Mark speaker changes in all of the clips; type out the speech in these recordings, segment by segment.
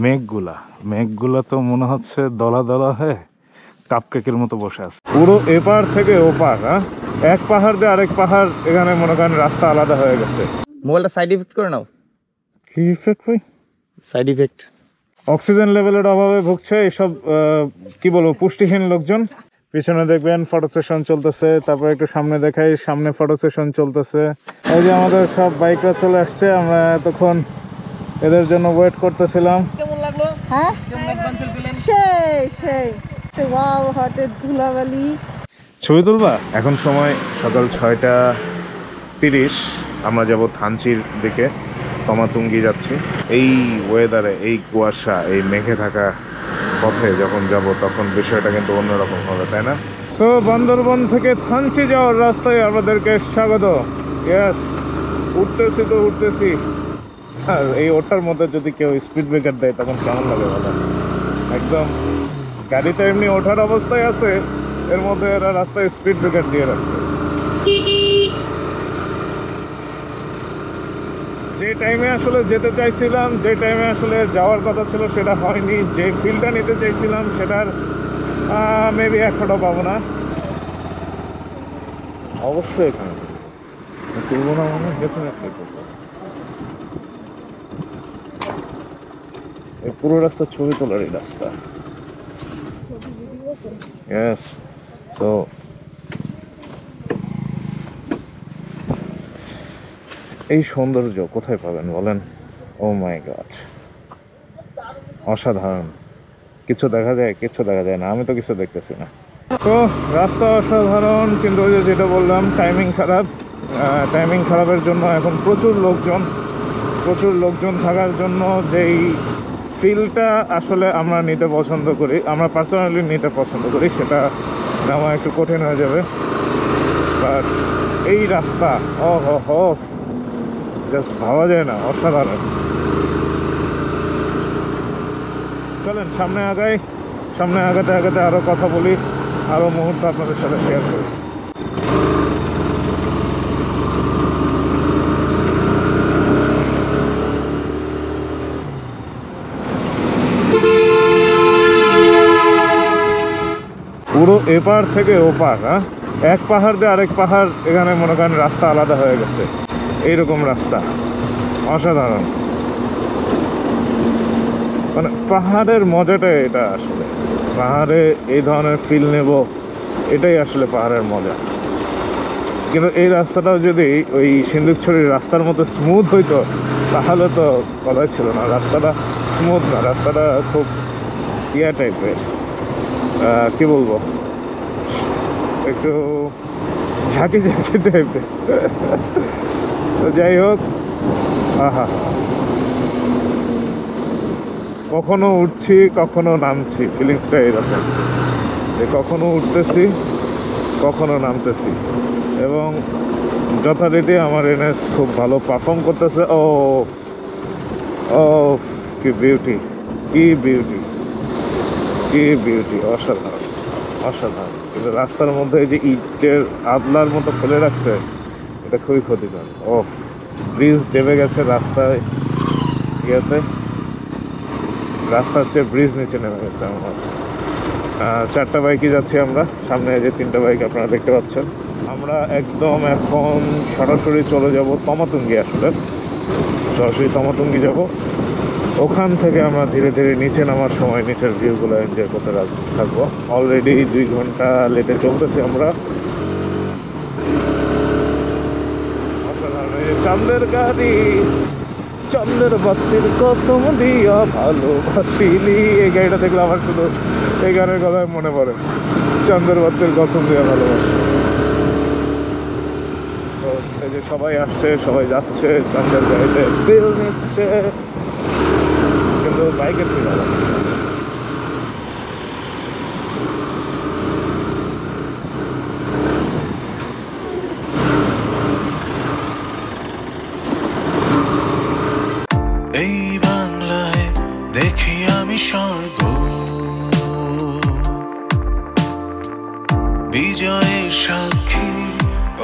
Speaker 1: মেঘগুলা মেঘগুলা তো মনে হচ্ছে দলা দলা হয়ে কাপকেকের মতো বসে আছে পুরো এপার থেকে ওপার। হ্যাঁ, এক পাহাড় দিয়ে আরেক পাহাড়, এখানে মনে করেন রাস্তা আলাদা হয়ে গেছে।
Speaker 2: মোবাইলটা সাইড ইফেক্ট করে নাও।
Speaker 1: কি ইফেক্ট ভাই?
Speaker 2: সাইড ইফেক্ট
Speaker 1: অক্সিজেন লেভেলের অভাবে ভুগছে এইসব কি বলবো পুষ্টিহীন লোকজন। পিছনে দেখবেন ফটো সেশন চলতেছে, তারপর একটু সামনে দেখাই, সামনে ফটো সেশন চলতেছে। এই যে আমাদের সব বাইকরা চলে আসছে, আমরা এতক্ষণ এদের জন্য ওয়েট করতেছিলাম।
Speaker 2: কেমন লাগলো?
Speaker 3: হ্যাঁ সেই ওয়াও, হটের ধুলাবালি।
Speaker 1: ছবি তুলবা? এখন সময় সকাল 6:30। আমরা যাব থানচির দিকে, তমাতুঙ্গি যাচ্ছি। এই ওয়েদারে, এই কুয়াশা, এই মেঘে থাকা পথে যখন যাব তখন বিষয়টা কিন্তু অন্যরকম হবে, তাই না? তো বান্দরবন থেকে থানচি যাওয়ার রাস্তায় আমাদেরকে স্বাগত। ইয়েস, উঠতেছি। আর এই ওটার মধ্যে যদি কেউ স্পিড ব্রেকার দেয় তখন কেমন লাগে বলো? একদম গাড়িটা এমনি ওঠার অবস্থায় আছে, এর মধ্যে এরা রাস্তায় স্পিড ব্রেকার দিয়ে রাখছে। যে টাইমে আসলে যেতে চাইছিলাম, যে টাইমে আসলে যাওয়ার কথা ছিল সেটা হয়নি। যে ফিলটা নিতে চাইছিলাম সেটার মেবি এখনো পাবো না। অবশ্যই এখানে তুলবো না, মনে ডেফিনেটলি তুলবো। এই পুরো রাস্তা ছবি তোলারই রাস্তা। ইয়েস, সো এই সৌন্দর্য কোথায় পাবেন বলেন? ও মাই গড, অসাধারণ। কিছু দেখা যায়, কিছু দেখা যায় না। আমি তো কিছু দেখতেছি না। তো রাস্তা অসাধারণ, কিন্তু ওই যে যেটা বললাম, টাইমিং খারাপ। টাইমিং খারাপের জন্য এখন প্রচুর লোকজন থাকার জন্য যেই ফিলটা আসলে আমরা নিতে পছন্দ করি, আমরা পার্সোনালি নিতে পছন্দ করি, সেটা নেওয়া একটু কঠিন হয়ে যাবে। বাট এই রাস্তা হো জাস্ট ভাবা যায় না, অসাধারণ। চলেন সামনে আগাই, সামনে আগাতে আরো কথা বলি, আরো মুহূর্ত আপনাদের সাথে শেয়ার করি। পুরো এপার থেকে ওপার। হ্যাঁ, এক পাহাড় দিয়ে আরেক পাহাড়, এখানে মনে করেন রাস্তা আলাদা হয়ে গেছে। এইরকম রাস্তা অসাধারণ। মানে পাহাড়ের মজাটাই এটা আসলে। পাহাড়ে এই ধরনের ফিল নেব, এটাই আসলে পাহাড়ের মজা। কিন্তু এই রাস্তাটাও যদি ওই সিন্দুকছড়ির রাস্তার মতো স্মুথ হইতো তাহলে তো কথাই ছিল না। রাস্তাটা স্মুথ না, রাস্তাটা খুব ইয়া টাইপের, কি বলবো, একটু ঝাঁকি টাইপের। তো যাই হোক, আহা, কখনো উঠছি কখনো নামছি, ফিলিংসটা এরকম যে কখনো উঠতেছি কখনো নামতেছি, এবং যথারীতি আমার এনএস খুব ভালো পারফর্ম করতেছে। ও কি বিউটি, অসাধারণ। কিন্তু রাস্তার মধ্যে এই যে ইটের আদলার মতো ফেলে রাখছে, এটা খুবই ক্ষতিকর। ব্রিজ দেবে গেছে রাস্তায়, ইয়েতে রাস্তার চেয়ে ব্রিজ নিচে নেমে গেছে আমার। 4টা বাইকই যাচ্ছি আমরা, সামনে যে 3টা বাইক আপনারা দেখতে পাচ্ছেন। আমরা একদম এখন সরাসরি চলে যাব তমাতুঙ্গি। আসলে সরাসরি তমাতুঙ্গি যাব, ওখান থেকে আমরা ধীরে ধীরে নিচে নামার সময় নিচের ভিউগুলো এনজয় করতে থাকবো। অলরেডি 2 ঘন্টা লেটে চলতেছি আমরা। চাঁদের গাড়ি, চন্দ্রের বাতির কসম দিয়া ভালোবাসিলি, এই গাড়িটা দেখলে আমার শুধু এই গানের কথা মনে পড়ে, চন্দ্রের বাতির কসম দিয়া ভালোবাসি। তো এই যে সবাই আসছে, সবাই যাচ্ছে চন্দ্রের গাড়িতে, ফিল নিচ্ছে, কিন্তু বাইকে ফিল হবে।
Speaker 4: এই বাংলায় দেখি আমি স্বর্গ, বিজয়ের সাক্ষী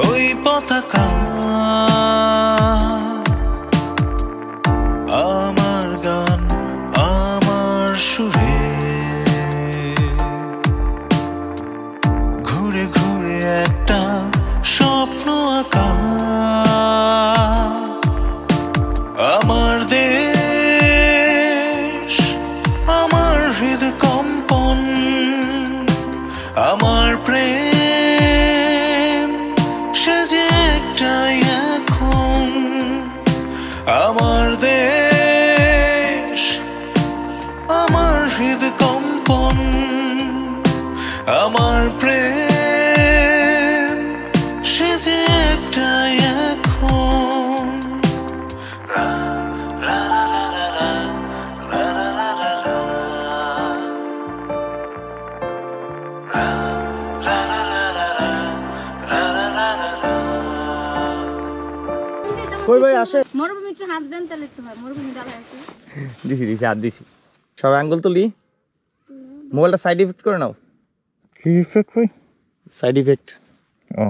Speaker 4: ওই পতাকা। আমার গান, আমার
Speaker 2: কই ভাই আসে?
Speaker 5: মরুভূমি একটু হাত দেন তাহলে একটু হয়, মরুভূমি ডালা আছে।
Speaker 2: দিছি হাত দিছি। সব অ্যাঙ্গেল তুলি। মোবাইলটা সাইড ইফেক্ট করে নাও।
Speaker 1: কি ইফেক্ট ভাই?
Speaker 2: Side effect.
Speaker 1: ও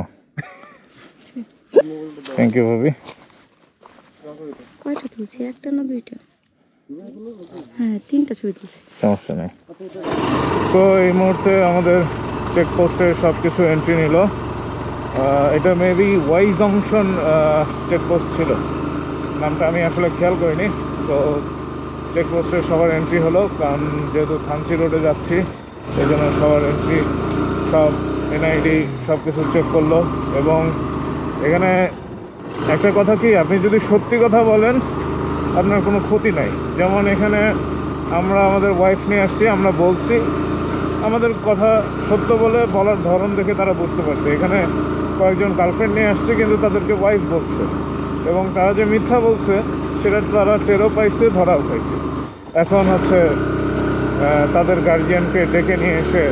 Speaker 1: থ্যাংক ইউ ভাবি।
Speaker 5: কয়টা তুলছি, একটা না দুইটা? হ্যাঁ, 3টা ছবি তুলছি।
Speaker 1: সমস্যা নেই। তো এই মুহূর্তে আমাদের চেকপোস্টে সব কিছু এন্ট্রি নিল। এটা মেবি ওয়াই জংশন চেকপোস্ট ছিল, নামটা আমি আসলে খেয়াল করিনি। তো চেকপোস্টে সবার এন্ট্রি হলো, কারণ যেহেতু থানচি রোডে যাচ্ছি এই জন্য সবার এন্ট্রি, সব এনআইডি সব কিছু চেক করলো। এবং এখানে একটা কথা কি, আপনি যদি সত্যি কথা বলেন আপনার কোনো ক্ষতি নাই। যেমন এখানে আমরা আমাদের ওয়াইফ নিয়ে আসছি, আমরা বলছি, আমাদের কথা সত্য বলে বলার ধরন দেখে তারা বুঝতে পারছে। এখানে কয়েকজন গার্লফ্রেন্ড নিয়ে আসছে কিন্তু তাদেরকে ওয়াইফ বলছে, এবং তারা যে মিথ্যা বলছে সেটা তারা টেরও পাইছে, ধরাও পাইছে। এখন হচ্ছে তাদের গার্জিয়ানকে ডেকে নিয়ে এসে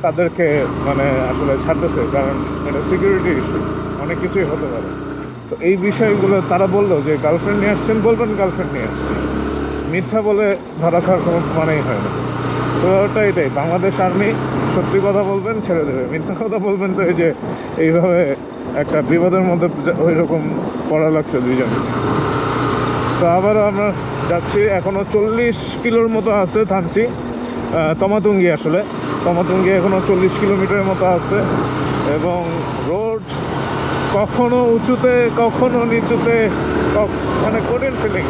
Speaker 1: তাদেরকে মানে আসলে ছাড়তেছে, কারণ এটা সিকিউরিটি ইস্যু, অনেক কিছুই হতে পারে। তো এই বিষয়গুলো তারা বললো যে গার্লফ্রেন্ড নিয়ে আসছেন, বলবেন গার্লফ্রেন্ড নিয়ে আসছেন, মিথ্যা বলে ধরা খাওয়ার কোনো মানেই হয় না। তো ওটা এটাই, বাংলাদেশ আর্মি সত্যি কথা বলবেন ছেড়ে দেবে, মিথ্যা কথা বলবেন তো এই যে এইভাবে একটা বিপদের মধ্যে ওই রকম পড়া লাগছে দুইজন। তো আবারও আমরা যাচ্ছি, এখনও 40 কিলোর মতো আছে থানচি, তমাতুঙ্গি আসলে তমাতুঙ্গি এখনও 40 কিলোমিটারের মতো আছে। এবং রোড কখনো উঁচুতে কখনো নিচুতে, মানে কঠিন ফিলিং।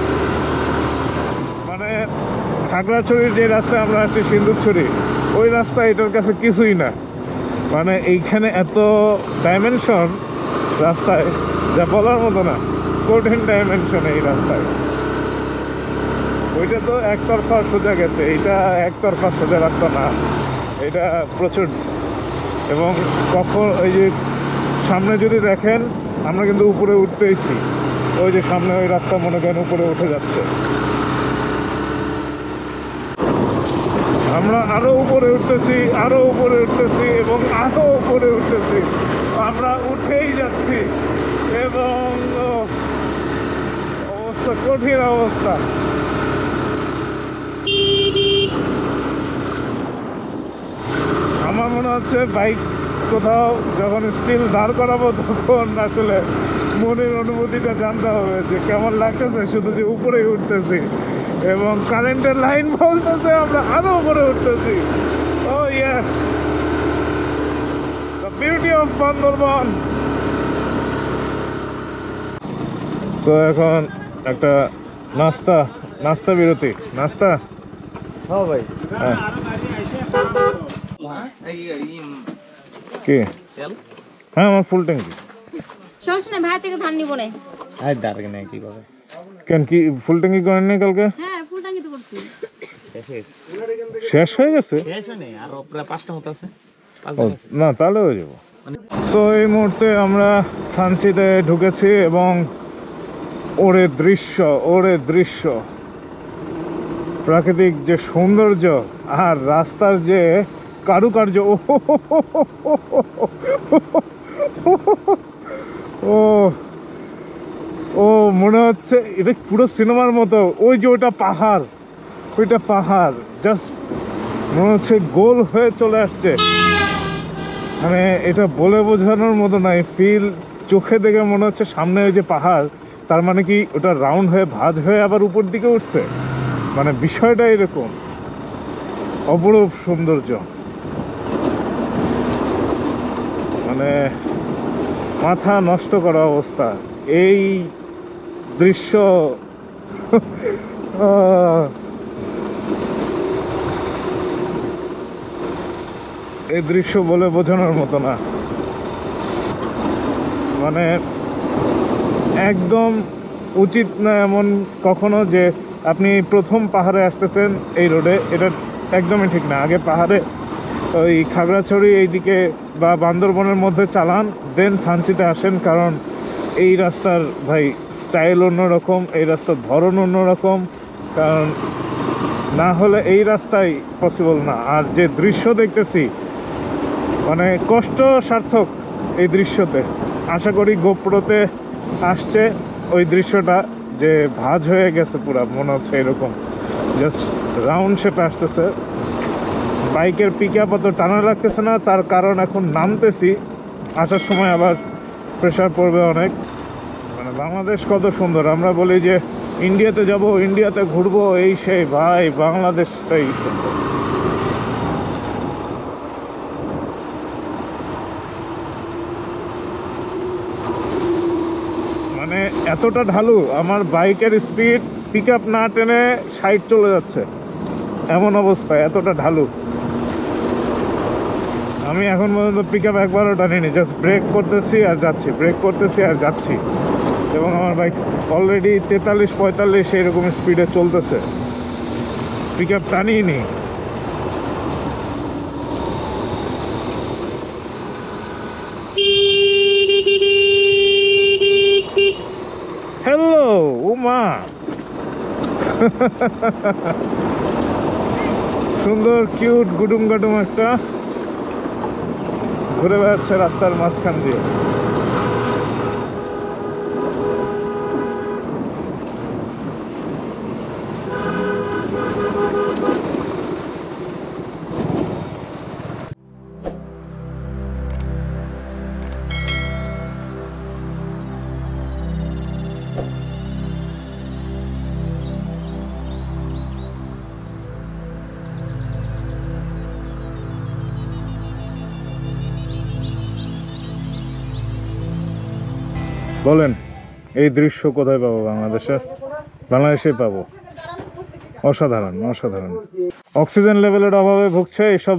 Speaker 1: মানে খাগড়াছড়ির যে রাস্তায় আমরা আসছি সিন্দুকছড়ি, ওই রাস্তা এটার কাছে কিছুই না। মানে এইখানে এত ডাইমেনশন রাস্তায় যা বলার মতো না, কঠিন ডাইমেনশন এই রাস্তায়। ওইটা তো একতরফা সোজা গেছে, এইটা একতরফা সোজা রাস্তা না, এটা প্রচুর। এবং কখন ওই যে সামনে যদি দেখেন, আমরা কিন্তু উপরে উঠতেইছি, ওই যে সামনে ওই রাস্তা মনে করেন উপরে উঠে যাচ্ছে, আমরা আরো উপরে উঠতেছি, আরো উপরে উঠতেছি এবং আরো উপরে উঠতেছি, আমরা উঠেই যাচ্ছি। এবং অবস্থা কঠিন অবস্থা। আমার মনে হচ্ছে বাইক কোথাও যখন স্টিল দাঁড় করাবো তখন আসলে মনের অনুভূতিটা জানতে হবে যে কেমন লাগতেছে, শুধু যে উপরেই উঠতেছি এবং কারেন্টের লাইন বলতেছে আমরা আরো উপরে উঠতেছি। Oh yes, the beauty of Bandarban. তো এখন একটা নাস্তা বিরতি, নাস্তা।
Speaker 2: হ্যাঁ ভাই।
Speaker 1: হ্যাঁ কি? হ্যাঁ আমার ফুল ট্যাঙ্কি।
Speaker 5: সমস্যা নাই, ভাই থেকে ধান নিব না।
Speaker 2: আরে দাঁড়াগে না কি করে?
Speaker 1: কেন কি ফুল ট্যাঙ্কি করেন নাই কালকে?
Speaker 5: হ্যাঁ, ফুল টাঙ্কি তো করছি।
Speaker 1: শেষ হয়ে গেছে?
Speaker 2: শেষ নেই, আর প্রায় 5টা মতো আছে।
Speaker 1: না তাহলে হয়ে যাবো। তো এই মুহূর্তে আমরা থানচিতে ঢুকেছি এবং ওরে দৃশ্য, প্রাকৃতিক যে সৌন্দর্য আর রাস্তার যে কারুকার্য, ও ও মনে হচ্ছে এটা পুরো সিনেমার মতো। ওই যে ওইটা পাহাড় জাস্ট মনে হচ্ছে গোল হয়ে চলে আসছে। মানে এটা বলে বোঝানোর মতো নাই, ফিল চোখে দেখে মনে হচ্ছে সামনে ওই যে পাহাড়, তার মানে কি ওটা রাউন্ড হয়ে ভাঁজ হয়ে আবার উপর দিকে উঠছে। মানে বিষয়টা এরকম অপরূপ সৌন্দর্য, মানে মাথা নষ্ট করা অবস্থা এই দৃশ্য। এই দৃশ্য বলে বোঝানোর মতো না, মানে একদম উচিত না এমন কখনো যে আপনি প্রথম পাহাড়ে আসতেছেন এই রোডে, এটা একদমই ঠিক না। আগে পাহাড়ে ওই খাগড়াছড়ি এইদিকে বা বান্দরবনের মধ্যে চালান, দেন থানচিতে আসেন, কারণ এই রাস্তার ভাই স্টাইল অন্যরকম, এই রাস্তার ধরন অন্যরকম, কারণ না হলে এই রাস্তায় পসিবল না। আর যে দৃশ্য দেখতেছি মানে কষ্ট সার্থক এই দৃশ্যতে। আশা করি গোপ্রোতে আসছে ওই দৃশ্যটা যে ভাঁজ হয়ে গেছে পুরা, মনে হচ্ছে এরকম জাস্ট রাউন্ড শেপে আসতেছে। বাইকের পিক আপ অত টানা লাগতেছে না, তার কারণ এখন নামতেছি, আসার সময় আবার প্রেশার পড়বে অনেক। মানে বাংলাদেশ কত সুন্দর, আমরা বলি যে ইন্ডিয়াতে যাব, ইন্ডিয়াতে ঘুরবো, এই সেই, ভাই বাংলাদেশটাই সুন্দর। মানে এতটা ঢালু, আমার বাইকের স্পিড পিক আপ না টেনে 60 চলে যাচ্ছে, এমন অবস্থা, এতটা ঢালু। আমি এখন পর্যন্ত পিক আপ একবারও টানিনি, জাস্ট ব্রেক করতেছি আর যাচ্ছি, ব্রেক করতেছি আর যাচ্ছি, এবং আমার বাইক অলরেডি 43-45 এরকম স্পিডে চলতেছে, পিক আপ টানিয়ে নি। হ্যালো উমা, সুন্দর কিউট গুডুম গাডুম একটা ঘুরে বেড়াচ্ছে রাস্তার মাঝখান দিয়ে। বলেন এই দৃশ্য কোথায় পাবো? বাংলাদেশে পাবো। অসাধারণ, অসাধারণ। অক্সিজেন লেভেলের অভাবে ভুগছে এইসব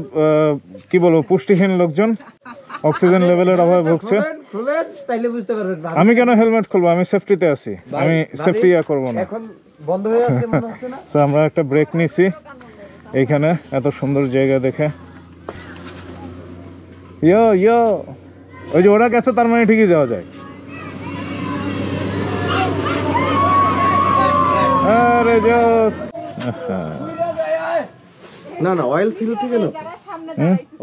Speaker 1: কি বলবো পুষ্টিহীন লোকজন, অক্সিজেন লেভেলের অভাবে ভুগছে। আমি কেন হেলমেট খুলবো? আমি সেফটিতে আছি, আমি সেফটি করবো না। তো আমরা একটা ব্রেক নিছি এইখানে, এত সুন্দর জায়গা দেখে। ইয়ো ইয়ো, ওই যে ওরা গেছে, তার মানে ঠিকই যাওয়া যায়। আরে জোস,
Speaker 6: না না, অয়েল সিল থেকে না,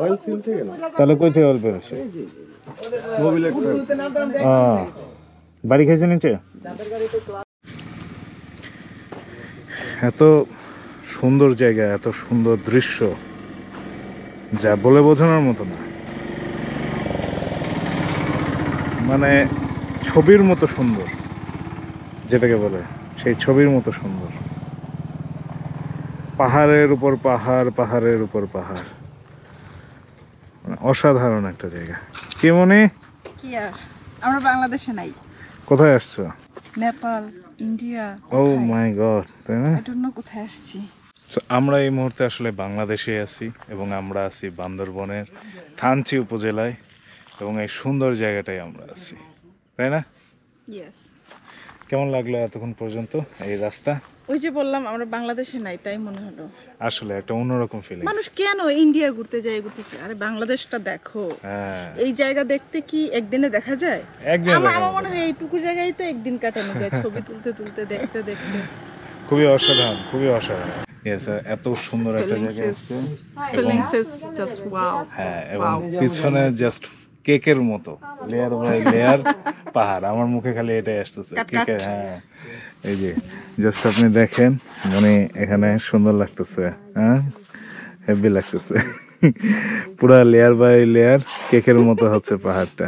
Speaker 6: অয়েল সিল থেকে না,
Speaker 1: তাহলে কই থেকে অয়েল বেরোছে?
Speaker 6: মোবিলের
Speaker 1: বাড়ি খেয়েছে নিচে। এত সুন্দর জায়গা, এত সুন্দর দৃশ্য, যা বলে বোঝানোর মতো না। মানে ছবির মতো সুন্দর, যেটাকে বলে সেই ছবির মতো সুন্দর। পাহাড়ের উপর পাহাড়, পাহাড়ের উপর পাহাড়, মানে অসাধারণ একটা জায়গা। কি মনে?
Speaker 3: কি আর, আমরা বাংলাদেশে নাই।
Speaker 1: কোথায় আসছো?
Speaker 3: নেপাল, ইন্ডিয়া।
Speaker 1: ও মাই গড, তাই না?
Speaker 3: I don't know কোথায় আসছি।
Speaker 1: আমরা এই মুহূর্তে আসলে বাংলাদেশে আছি, এবং আমরা আছি বান্দরবনের থানচি উপজেলায়, এবং এই সুন্দর জায়গাটাই আমরা আছি, তাই না?
Speaker 3: Yes.
Speaker 1: কেমন লাগলো এতক্ষণ পর্যন্ত এই রাস্তা?
Speaker 3: ওই যে বললাম আমরা বাংলাদেশে নাই, তাই মনে হলো।
Speaker 1: আসলে একটা অন্যরকম ফিলিং।
Speaker 3: মানুষ কেন ইন্ডিয়া ঘুরতে যায়, আরে বাংলাদেশটা দেখো।
Speaker 1: হ্যাঁ,
Speaker 3: এই জায়গা দেখতে কি একদিনে দেখা যায়?
Speaker 1: একদিনে দেখা
Speaker 3: আমার
Speaker 1: যায়।
Speaker 3: মনে হয় এইটুকু জায়গায় তো একদিন কাটানো যায়, ছবি তুলতে তুলতে, দেখতে দেখতে।
Speaker 1: খুবই অসাধারণ, খুবই অসাধারণ। Yes, এত সুন্দর একটা জায়গা আছে।
Speaker 3: Feelings is just wow.
Speaker 1: হ্যাঁ, এবং পিছনে জাস্ট কেকের মতো লেয়ার বাই লেয়ার পাহাড়। আমার মুখে খালি এটাই আসতেছে, কেকের। হ্যাঁ, এই যে জাস্ট আপনি দেখেন, মানে এখানে সুন্দর লাগতেছে, হ্যাঁ, হেভি লাগতেছে। পুরা লেয়ার বাই লেয়ার কেকের মতো হচ্ছে পাহাড়টা।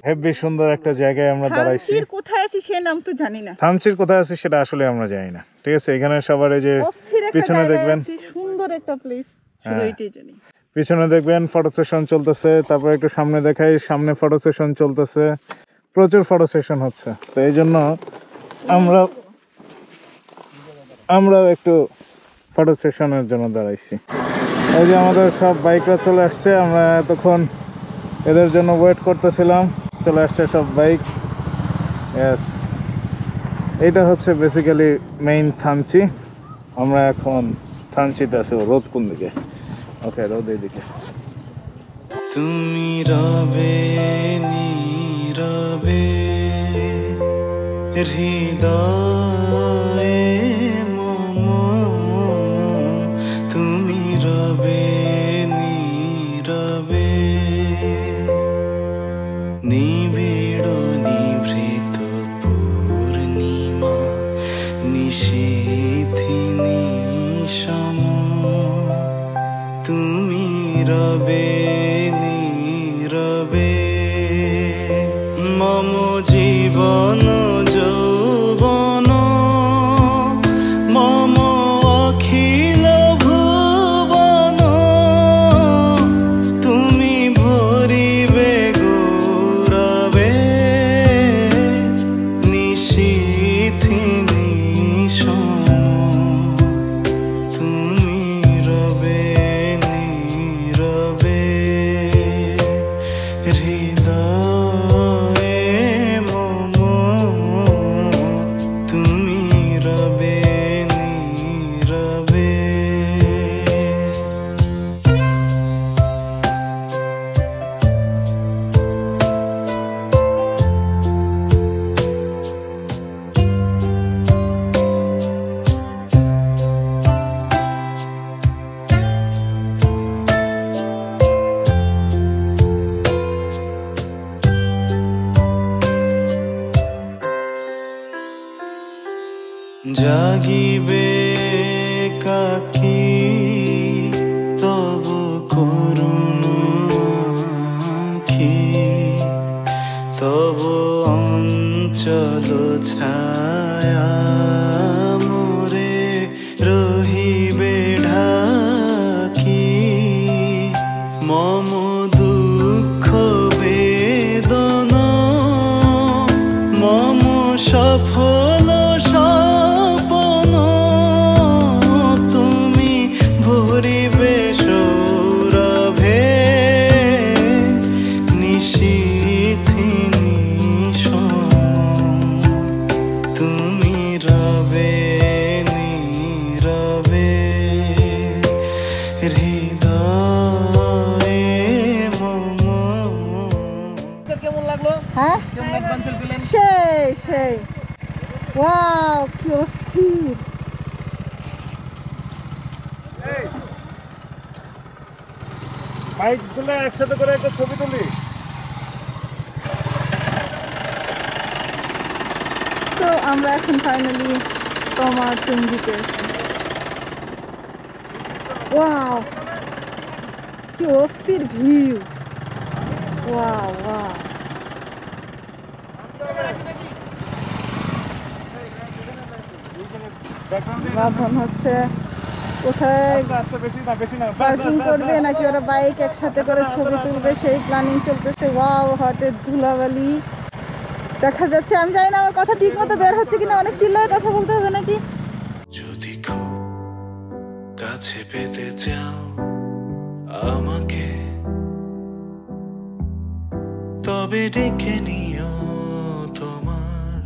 Speaker 1: হেভি সুন্দর একটা জায়গায় আমরা দাঁড়াইছি।
Speaker 3: থানচির কোথায় আছি সে নাম তো জানি না।
Speaker 1: থানচির কোথায় আছে সেটা আসলে আমরা জানি না, ঠিক আছে? এখানে সবার এই যে
Speaker 3: অস্থির একটা
Speaker 1: পিছনে
Speaker 3: জায়গায়
Speaker 1: দেখবেন,
Speaker 3: আছি, সুন্দর একটা প্লেস, শুধু এইটাই জানি।
Speaker 1: পিছনে দেখবেন ফটো সেশন চলতেছে, তারপর একটু সামনে দেখাই, সামনে ফটো সেশন চলতেছে, প্রচুর ফটো সেশন হচ্ছে। তো এই জন্য আমরা একটু ফটো সেশনের জন্য দাঁড়াইছি। এই যে আমাদের সব বাইকরা চলে আসছে, আমরা এতক্ষণ এদের জন্য ওয়েট করতেছিলাম, চলে আসছে সব বাইক। ইয়েস, এইটা হচ্ছে বেসিক্যালি মেইন থানচি। আমরা এখন থানচিতে আছি। রোদ কোন দিকে? ওকে, রোদ এইদিকে।
Speaker 4: তুমি রবে নীরবে হৃদয়ে মম, তুমি রবে নীরবে নিবিড় নিভৃত পূর্ণ নীরবে নীরবে মম জীবন যৌবন মম অখিল ভুবন তুমি ভরিবে গৌরবে নিশীথি নিশম তুমি রবে নীরবে হৃদয়ে মম তুমি রবে নীরবে জাগিবে কাকি তব করুণ আখি তব অঞ্চল ছায়া মোরে রহিবে ঢাকি মম দুঃখ বেদনা মম সফল স্বপন তুমি ভরিবে সৌরভে নিশীথি নিশম তুমি রবে নীরবে হৃদয়ে মম
Speaker 2: কেমন লাগলো?
Speaker 3: হ্যাঁ
Speaker 2: কেমন অ্যাডভেঞ্চার পেলেন?
Speaker 3: সেই ওয়াও কি অস্থির।
Speaker 1: বাইক গুলো একসাথে করে একটা ছবি তুলি।
Speaker 3: তো আমরা এখন ফাইনালি টমাটুঙ্গিতে আছি। ওয়াও কি অস্থির ভিউ। ওয়াও ওয়াও বাঁধন হচ্ছে কোথায় পার্কিং করবে নাকি ওরা বাইক একসাথে করে ছবি তুলবে সেই প্ল্যানিং চলতেছে। ওয়াও হাটের ধুলাবালি দেখা যাচ্ছে। আমি জানি না আমার কথা ঠিক মতো বের হচ্ছে কিনা, অনেক চিল্লায় কথা বলতে হবে নাকি।
Speaker 4: যদি খুব কাছে পেতে চাও আমাকে তবে ডেকে নিও তোমার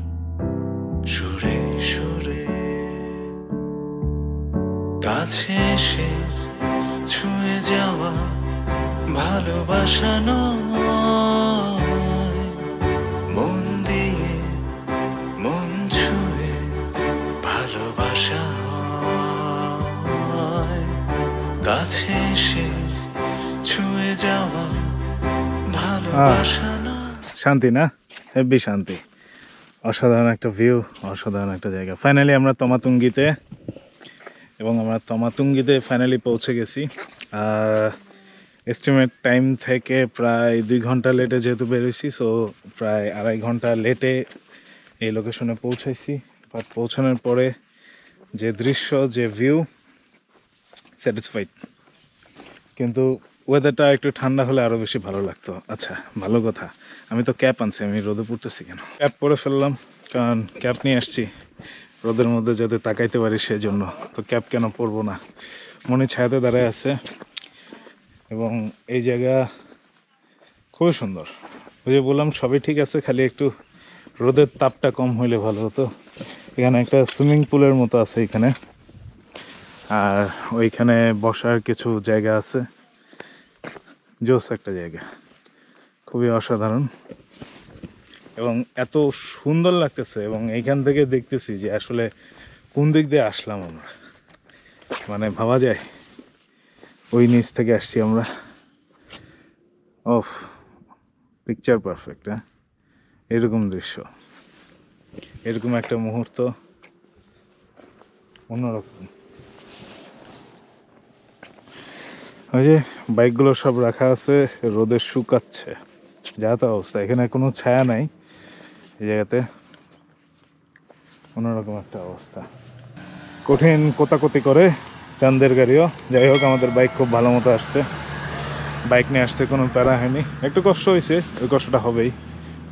Speaker 4: সুরে সুরে কাছে এসে ছুঁয়ে যাওয়া ভালোবাসা নয় মন দিয়ে মন ছুঁয়ে ভালোবাসা হয় কাছে এসে ছুঁয়ে যাওয়া ভালোবাসা না।
Speaker 1: শান্তি না, হেভি শান্তি, অসাধারণ একটা ভিউ, অসাধারণ একটা জায়গা। ফাইনালি আমরা তমাতুঙ্গিতে, এবং আমরা তমাতুঙ্গিতে ফাইনালি পৌঁছে গেছি। এস্টিমেট টাইম থেকে প্রায় 2 ঘন্টা লেটে যেহেতু বেরোইছি, সো প্রায় 2.5 ঘন্টা লেটে এই লোকেশনে পৌঁছাইছি। বাট পৌঁছানোর পরে যে দৃশ্য, যে ভিউ, স্যাটিসফাইড। কিন্তু ওয়েদারটা একটু ঠান্ডা হলে আরও বেশি ভালো লাগতো। আচ্ছা, ভালো কথা, আমি তো ক্যাপ আনছি, আমি রোদে পড়তেছি কেন? ক্যাপ পরে ফেললাম, কারণ ক্যাপ নিয়ে আসছি রোদের মধ্যে যাতে তাকাইতে পারি সেজন্য। তো ক্যাপ কেন পরবো না? মনে ছায়াতে দাঁড়ায় আছে, এবং এই জায়গা খুবই সুন্দর। ওই যে বললাম সবই ঠিক আছে, খালি একটু রোদের তাপটা কম হইলে ভালো হতো। এখানে একটা সুইমিং পুলের মতো আছে এখানে, আর ওইখানে বসার কিছু জায়গা আছে। জোস একটা জায়গা, খুবই অসাধারণ এবং এত সুন্দর লাগতেছে। এবং এইখান থেকে দেখতেছি যে আসলে কোন দিক দিয়ে আসলাম আমরা, মানে ভাবা যায় ওই নিচ থেকে আসছি আমরা। Of picture perfect. হ্যাঁ, এরকম দৃশ্য, এরকম একটা মুহূর্ত অন্যরকম। ওই যে বাইকগুলো সব রাখা আছে, রোদে শুকাচ্ছে, যা তা অবস্থা। এখানে কোনো ছায়া নাই এই জায়গাতে, অন্যরকম একটা অবস্থা। কঠিন কোতাকুতি করে চান্দের গাড়িও। যাই হোক, আমাদের বাইক খুব ভালো মতো আসছে। বাইক নিয়ে আসতে কোনো প্যারা হয়নি, একটু কষ্ট হয়েছে, ওই কষ্টটা হবেই,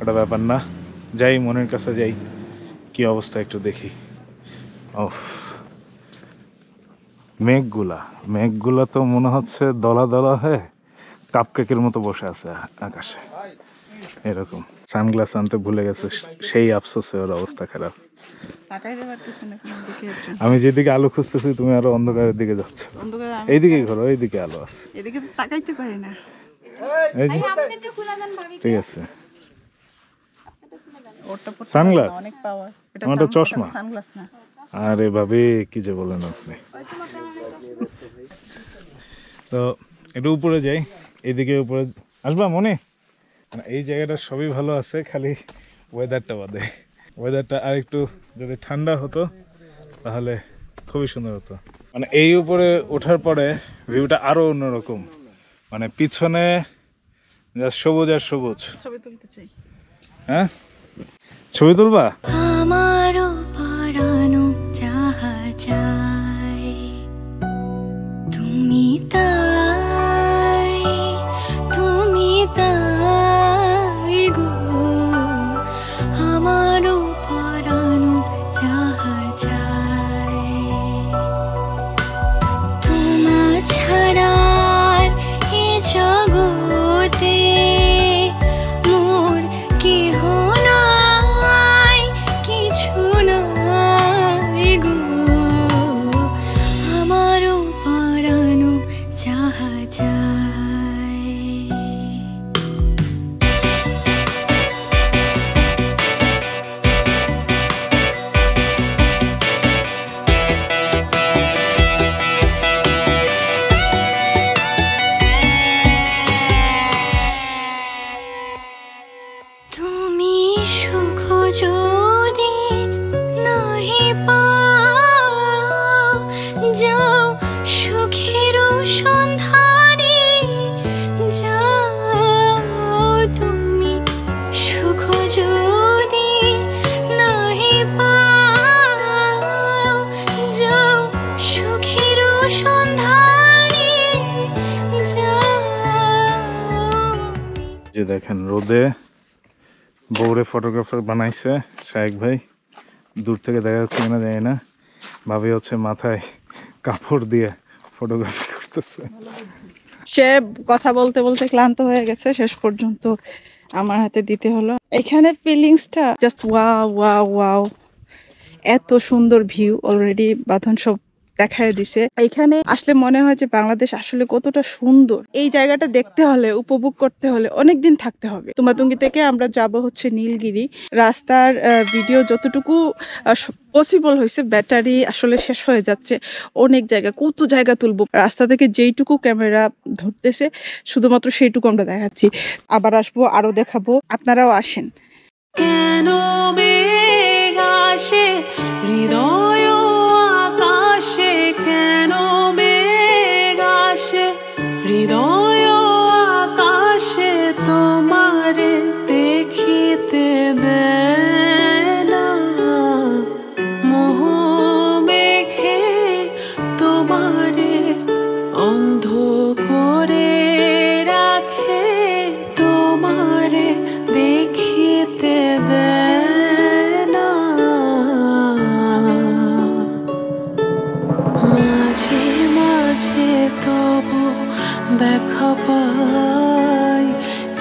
Speaker 1: ওটা ব্যাপার না। যাই, মনের কাছে যাই, কি অবস্থা একটু দেখি। ও মেঘগুলা তো মনে হচ্ছে দলা দলা হয়ে কাপকেকের মতো বসে আছে আকাশে, এরকম। সানগ্লাস আনতে ভুলে গেছে, সেই আফসোসে ওর অবস্থা খারাপ। আমি যেদিকে আলো খুঁজতেছি তুমি আরো অন্ধকারের দিকে যাচ্ছ। এইদিকে ঘোরো, এইদিকে আলো আছে।
Speaker 3: এদিকে তো তাকাইতে পারি না।
Speaker 1: এই যে, ঠিক আছে। সানগ্লাস,
Speaker 3: অনেক পাওয়ার। এটা
Speaker 1: আমারটা চশমা।
Speaker 3: সানগ্লাস না।
Speaker 1: আরে ভাবি, কি যে বলেন আপনি। তো একটু উপরে যাই, এইদিকে উপরে আসবা মনে। এই জায়গাটা সবই ভালো আছে, খালি ওয়েদারটা বাদে। ওয়েদারটা আর একটু যদি ঠান্ডা হতো তাহলে খুবই সুন্দর হতো। মানে এই উপরে ওঠার পরে ভিউটা আরো অন্যরকম, মানে পিছনে সবুজ আর সবুজ।
Speaker 3: ছবি তুলতে চাই।
Speaker 1: হ্যাঁ, ছবি তুলবা?
Speaker 5: আমারও পরানো যাহা চাই তুমি তাই গো, আমারও পরানো যাহা চাই তোমা ছাড়া এ জগতে মোর কেহ নাই, কিছু নাই গো, আমারও পরানো যাহা চাই। তুমি সুখ যদি নাহি পাও, যাও সুখের সন্ধানে যাও। তুমি সুখ যদি নাহি পাও, যাও সুখের সন্ধানে যাও।
Speaker 1: যে দেখেন, রোদে বউরে ফটোগ্রাফার বানাইছে শায়েক ভাই। দূর থেকে দেখা যাচ্ছে কিনা জানি না, ভাবি হচ্ছে মাথায় কাপড় দিয়ে ফটোগ্রাফি করতেছে।
Speaker 3: সে কথা বলতে বলতে ক্লান্ত হয়ে গেছে, শেষ পর্যন্ত আমার হাতে দিতে হলো। এখানে ফিলিংসটা জাস্ট ওয়াও ওয়াও ওয়াও, এত সুন্দর ভিউ। অলরেডি বাঁধন সব দেখায় দিছে। এখানে আসলে মনে হয় যে বাংলাদেশ আসলে কতটা সুন্দর। এই জায়গাটা দেখতে হলে, উপভোগ করতে হলে অনেকদিন থাকতে হবে। তুমাতুঙ্গি থেকে আমরা যাব হচ্ছে নীলগিরি। রাস্তার ভিডিও যতটুকু পসিবল হয়েছে, ব্যাটারি আসলে শেষ হয়ে যাচ্ছে। অনেক জায়গা, কত জায়গা তুলবো। রাস্তা থেকে যেইটুকু ক্যামেরা ধরতেছে শুধুমাত্র সেইটুকু আমরা দেখাচ্ছি। আবার আসবো, আরো দেখাবো, আপনারাও আসেন।
Speaker 5: কেন মেঘ আসে হৃদয় আকাশে, কেন মেঘ আসে হৃদয় আকাশে, তোমারে দেখিতে দেয় না মোহ মেঘে, তোমারে অন্ধ করে রাখে, তোমারে দেখিতে দেয় না। মাঝে মাঝে তবু দেখা পাই,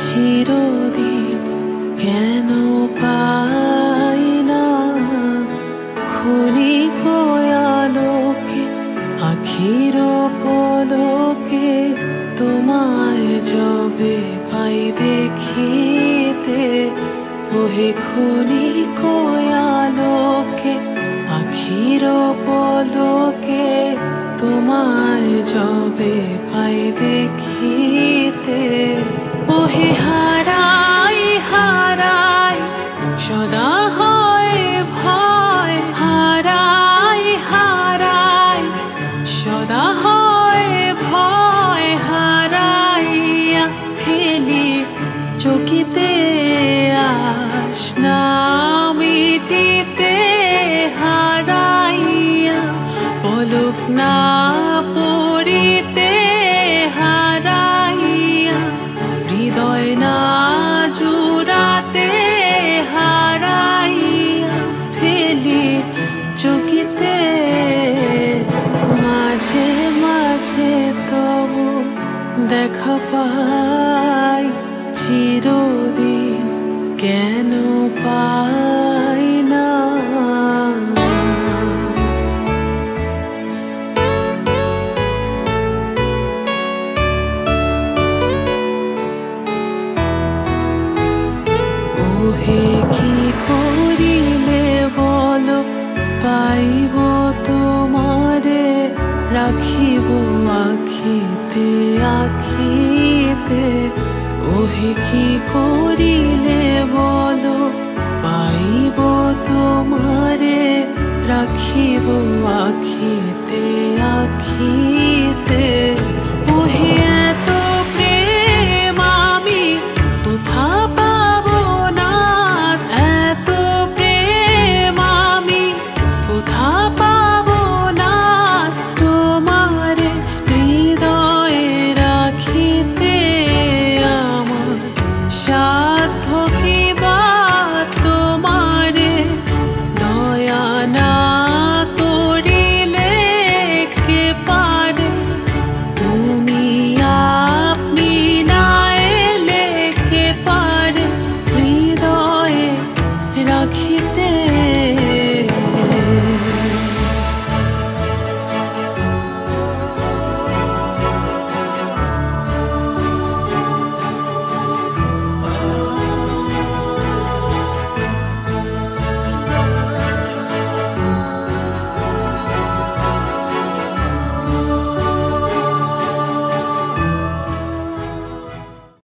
Speaker 5: চিরদিন কেন পাই না। ক্ষণিক আলোকে আখির পলকে, তোমায় যবে পাই দেখিতে, ওহে ক্ষণিক আলোকে আখির পলকে, তোমায় যবে পাই দেখিতে, ওহে হারাই হারাই সদা হয় ভয়, হারাই হারাই সদা হয় ভয়, হারাই
Speaker 7: দেখা পাই চিরদিন কেন পাই না ওহে কি করিলে বলো পাইব তোমারে রাখিব আখিতে আখিতে ওহে কি করিলে বলো পাইব তোমারে রাখিব আখিতে আখিতে